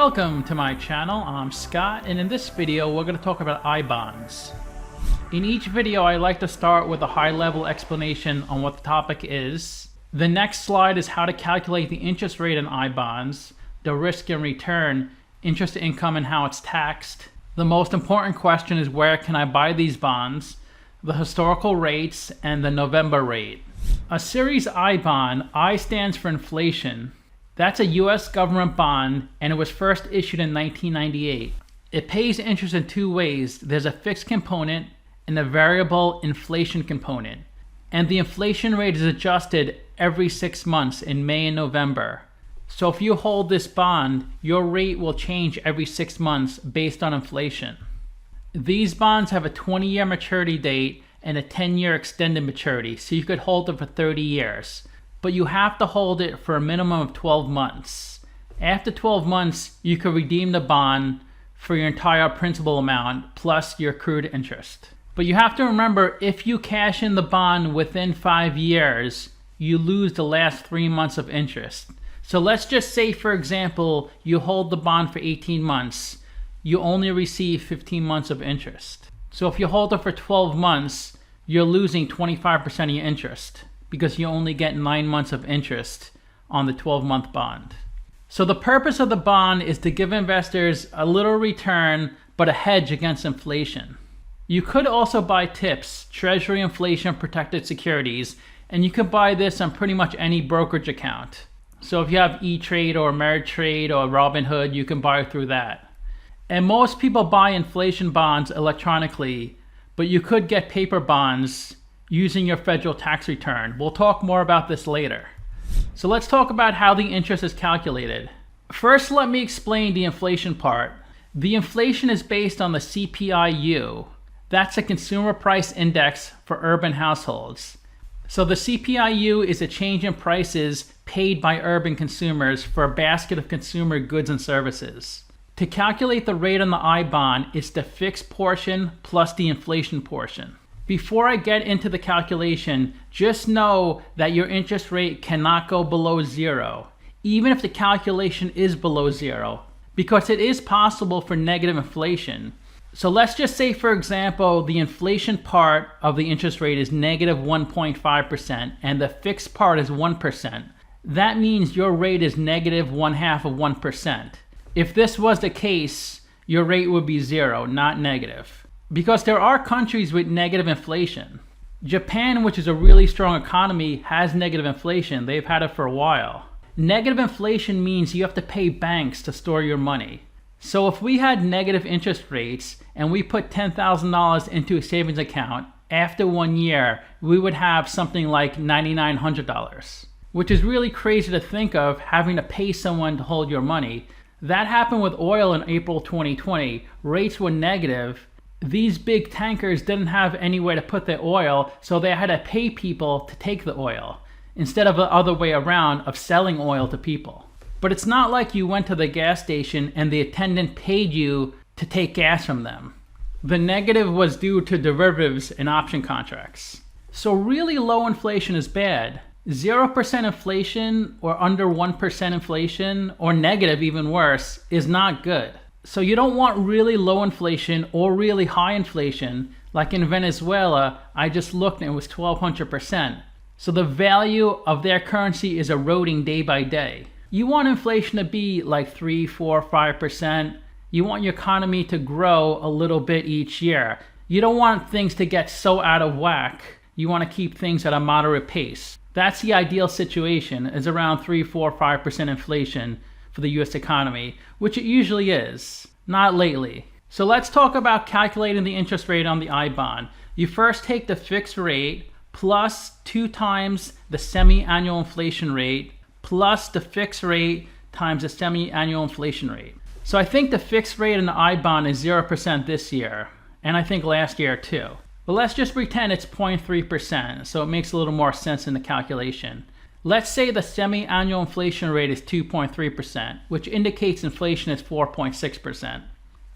Welcome to my channel. I'm Scott, and in this video we're going to talk about I-bonds. In each video I like to start with a high-level explanation on what the topic is. The next slide is how to calculate the interest rate on I-bonds, the risk and return, interest income and how it's taxed. The most important question is where can I buy these bonds, the historical rates, and the November rate. A Series I bond, I stands for inflation. That's a US government bond, and it was first issued in 1998. It pays interest in two ways. There's a fixed component and a variable inflation component. And the inflation rate is adjusted every 6 months in May and November. So if you hold this bond, your rate will change every 6 months based on inflation. These bonds have a 20-year maturity date and a 10-year extended maturity, so you could hold them for 30 years. But you have to hold it for a minimum of 12 months. After 12 months, you can redeem the bond for your entire principal amount plus your accrued interest. But you have to remember, if you cash in the bond within 5 years, you lose the last 3 months of interest. So let's just say, for example, you hold the bond for 18 months. You only receive 15 months of interest. So if you hold it for 12 months, you're losing 25% of your interest, because you only get 9 months of interest on the 12-month bond. So the purpose of the bond is to give investors a little return, but a hedge against inflation. You could also buy TIPS, Treasury Inflation Protected Securities, and you could buy this on pretty much any brokerage account. So if you have E-Trade or Ameritrade or Robinhood, you can buy through that. And most people buy inflation bonds electronically, but you could get paper bonds using your federal tax return. We'll talk more about this later. So let's talk about how the interest is calculated. First, let me explain the inflation part. The inflation is based on the CPI-U. That's a consumer price index for urban households. So the CPI-U is a change in prices paid by urban consumers for a basket of consumer goods and services. To calculate the rate on the I-bond, it's the fixed portion plus the inflation portion. Before I get into the calculation, just know that your interest rate cannot go below 0, even if the calculation is below 0, because it is possible for negative inflation. So let's just say, for example, the inflation part of the interest rate is negative 1.5% and the fixed part is 1%. That means your rate is negative 1/2 of 1%. If this was the case, your rate would be 0, not negative. Because there are countries with negative inflation. Japan, which is a really strong economy, has negative inflation. They've had it for a while. Negative inflation means you have to pay banks to store your money. So if we had negative interest rates and we put $10,000 into a savings account, after 1 year, we would have something like $9,900, which is really crazy to think of, having to pay someone to hold your money. That happened with oil in April 2020. Rates were negative. These big tankers didn't have anywhere to put their oil, so they had to pay people to take the oil, instead of the other way around of selling oil to people. But it's not like you went to the gas station and the attendant paid you to take gas from them. The negative was due to derivatives and option contracts. So really low inflation is bad. 0% inflation or under 1% inflation, or negative even worse, is not good. So you don't want really low inflation or really high inflation. Like in Venezuela, I just looked and it was 1,200%. So the value of their currency is eroding day by day. You want inflation to be like 3, 4, 5%. You want your economy to grow a little bit each year. You don't want things to get so out of whack. You want to keep things at a moderate pace. That's the ideal situation, is around 3, 4, 5% inflation for the US economy, which it usually is. Not lately. So let's talk about calculating the interest rate on the I-bond. You first take the fixed rate plus 2 times the semi-annual inflation rate plus the fixed rate times the semi-annual inflation rate. So I think the fixed rate on the I-bond is 0% this year, and I think last year too. But let's just pretend it's 0.3%, so it makes a little more sense in the calculation. Let's say the semi-annual inflation rate is 2.3%, which indicates inflation is 4.6%.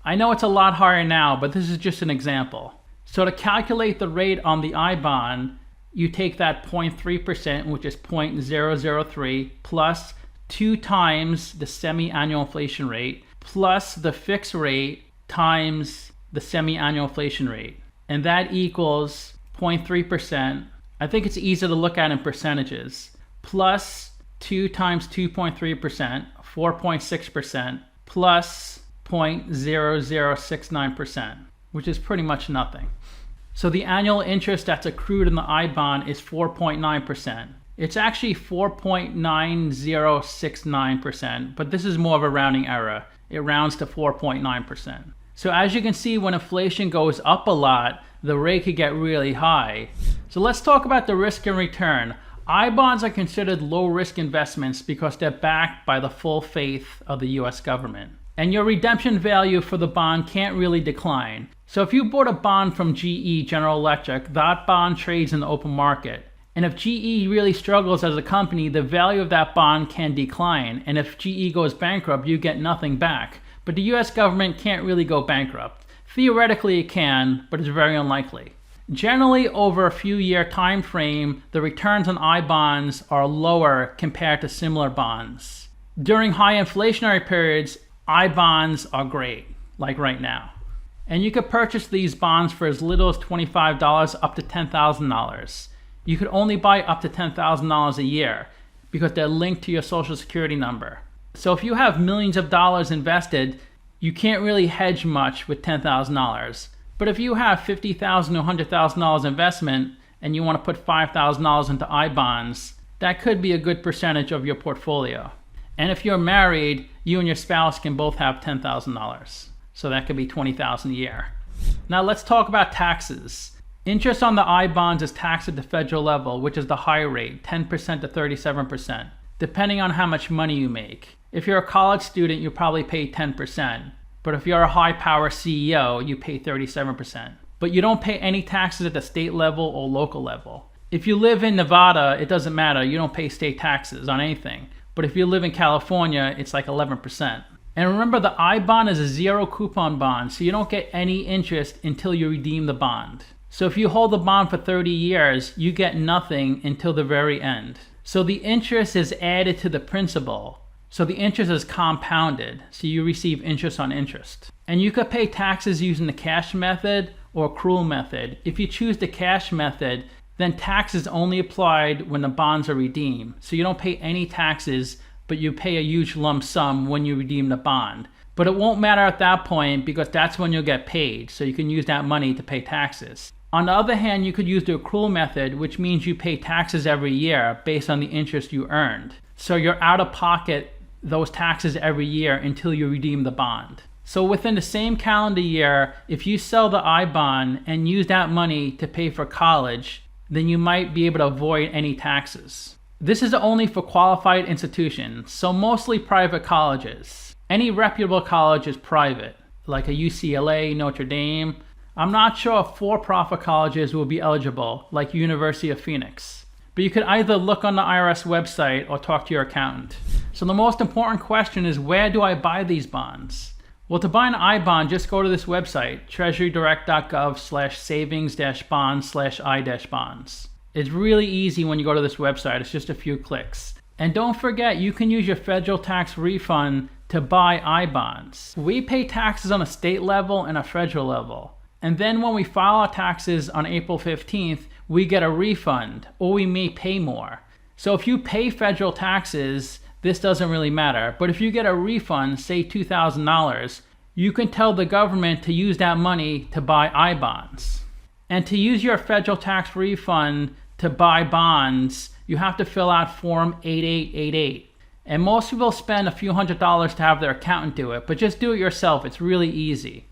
I know it's a lot higher now, but this is just an example. So to calculate the rate on the I-bond, you take that 0.3%, which is 0.003, plus 2 times the semi-annual inflation rate, plus the fixed rate times the semi-annual inflation rate. And that equals 0.3%. I think it's easy to look at in percentages. Plus 2 times 2.3%, 4.6%, plus 0.0069%, which is pretty much nothing. So the annual interest that's accrued in the I bond is 4.9%. It's actually 4.9069%, but this is more of a rounding error. It rounds to 4.9%. So as you can see, when inflation goes up a lot, the rate could get really high. So let's talk about the risk and return. I bonds are considered low risk investments because they're backed by the full faith of the US government. And your redemption value for the bond can't really decline. So if you bought a bond from GE, General Electric, that bond trades in the open market. And if GE really struggles as a company, the value of that bond can decline. And if GE goes bankrupt, you get nothing back. But the US government can't really go bankrupt. Theoretically it can, but it's very unlikely. Generally, over a few year time frame, the returns on I bonds are lower compared to similar bonds. During high inflationary periods, I bonds are great, like right now. And you could purchase these bonds for as little as $25 up to $10,000. You could only buy up to $10,000 a year because they're linked to your social security number. So if you have millions of dollars invested, you can't really hedge much with $10,000. But if you have $50,000 to $100,000 investment and you want to put $5,000 into I bonds, that could be a good percentage of your portfolio. And if you're married, you and your spouse can both have $10,000. So that could be $20,000 a year. Now let's talk about taxes. Interest on the I bonds is taxed at the federal level, which is the high rate, 10% to 37%, depending on how much money you make. If you're a college student, you probably pay 10%. But if you're a high-power CEO, you pay 37%. But you don't pay any taxes at the state level or local level. If you live in Nevada, it doesn't matter. You don't pay state taxes on anything. But if you live in California, it's like 11%. And remember, the I bond is a zero coupon bond, so you don't get any interest until you redeem the bond. So if you hold the bond for 30 years, you get nothing until the very end. So the interest is added to the principal. So the interest is compounded, so you receive interest on interest. And you could pay taxes using the cash method or accrual method. If you choose the cash method, then tax is only applied when the bonds are redeemed. So you don't pay any taxes, but you pay a huge lump sum when you redeem the bond. But it won't matter at that point because that's when you'll get paid, so you can use that money to pay taxes. On the other hand, you could use the accrual method, which means you pay taxes every year based on the interest you earned. So you're out of pocket those taxes every year until you redeem the bond. So within the same calendar year, if you sell the I bond and use that money to pay for college, then you might be able to avoid any taxes. This is only for qualified institutions, so mostly private colleges. Any reputable college is private, like a UCLA, Notre Dame. I'm not sure if for-profit colleges will be eligible, like University of Phoenix. But you could either look on the IRS website or talk to your accountant. So the most important question is, where do I buy these bonds? Well, to buy an I bond, just go to this website, treasurydirect.gov/savings-bonds/I-bonds. It's really easy when you go to this website. It's just a few clicks. And don't forget, you can use your federal tax refund to buy I bonds. We pay taxes on a state level and a federal level. And then when we file our taxes on April 15th, we get a refund, or we may pay more. So if you pay federal taxes, this doesn't really matter. But if you get a refund, say $2,000, you can tell the government to use that money to buy I bonds. And to use your federal tax refund to buy bonds, you have to fill out Form 8888. And most people spend a few $100s to have their accountant do it, but just do it yourself. It's really easy.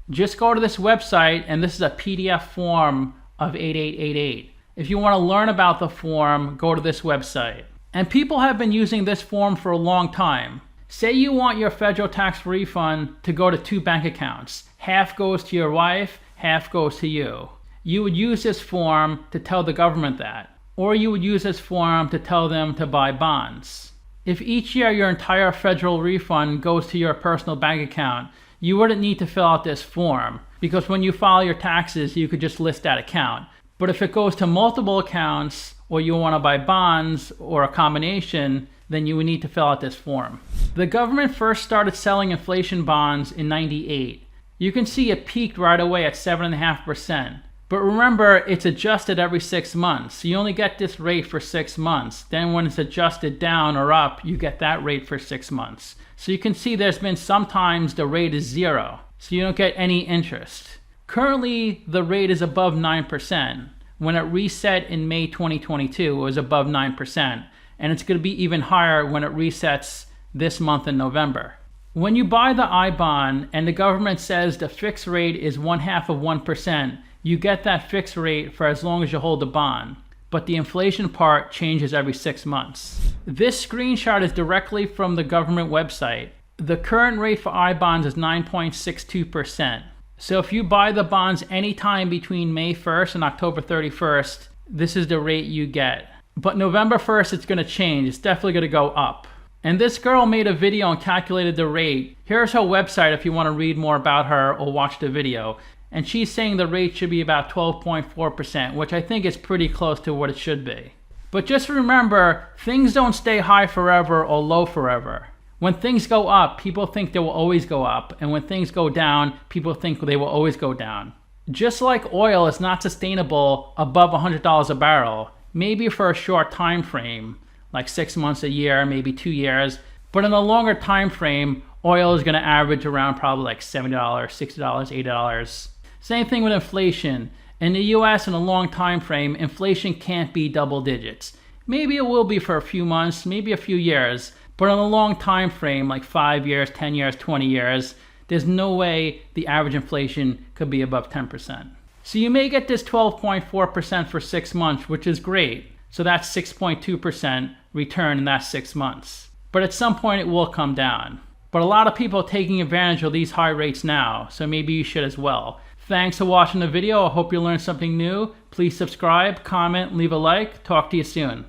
Just go to this website, and this is a PDF form of 8888. If you want to learn about the form, go to this website. And people have been using this form for a long time. Say you want your federal tax refund to go to 2 bank accounts. Half goes to your wife, half goes to you. You would use this form to tell the government that. Or you would use this form to tell them to buy bonds. If each year your entire federal refund goes to your personal bank account, you wouldn't need to fill out this form, because when you file your taxes, you could just list that account. But if it goes to multiple accounts, or you want to buy bonds, or a combination, then you would need to fill out this form. The government first started selling inflation bonds in '98. You can see it peaked right away at 7.5%. But remember, it's adjusted every 6 months. So you only get this rate for 6 months. Then when it's adjusted down or up, you get that rate for 6 months. So you can see there's been sometimes the rate is 0. So you don't get any interest. Currently, the rate is above 9%. When it reset in May 2022, it was above 9%. And it's going to be even higher when it resets this month in November. When you buy the I-bond and the government says the fixed rate is 0.5%, you get that fixed rate for as long as you hold the bond. But the inflation part changes every 6 months. This screenshot is directly from the government website. The current rate for I-bonds is 9.62%. So if you buy the bonds anytime between May 1st and October 31st, this is the rate you get. But November 1st, it's going to change. It's definitely going to go up. And this girl made a video and calculated the rate. Here's her website if you want to read more about her or watch the video. And she's saying the rate should be about 12.4%, which I think is pretty close to what it should be. But just remember, things don't stay high forever or low forever. When things go up, people think they will always go up. And when things go down, people think they will always go down. Just like oil is not sustainable above $100 a barrel, maybe for a short time frame, like 6 months, a year, maybe 2 years. But in a longer time frame, oil is going to average around probably like $70, $60, $80. Same thing with inflation. In the US, in a long time frame, inflation can't be double digits. Maybe it will be for a few months, maybe a few years, but in a long time frame, like 5 years, 10 years, 20 years, there's no way the average inflation could be above 10%. So you may get this 12.4% for 6 months, which is great. So that's 6.2% return in that 6 months. But at some point it will come down. But a lot of people are taking advantage of these high rates now, so maybe you should as well. Thanks for watching the video. I hope you learned something new. Please subscribe, comment, leave a like. Talk to you soon.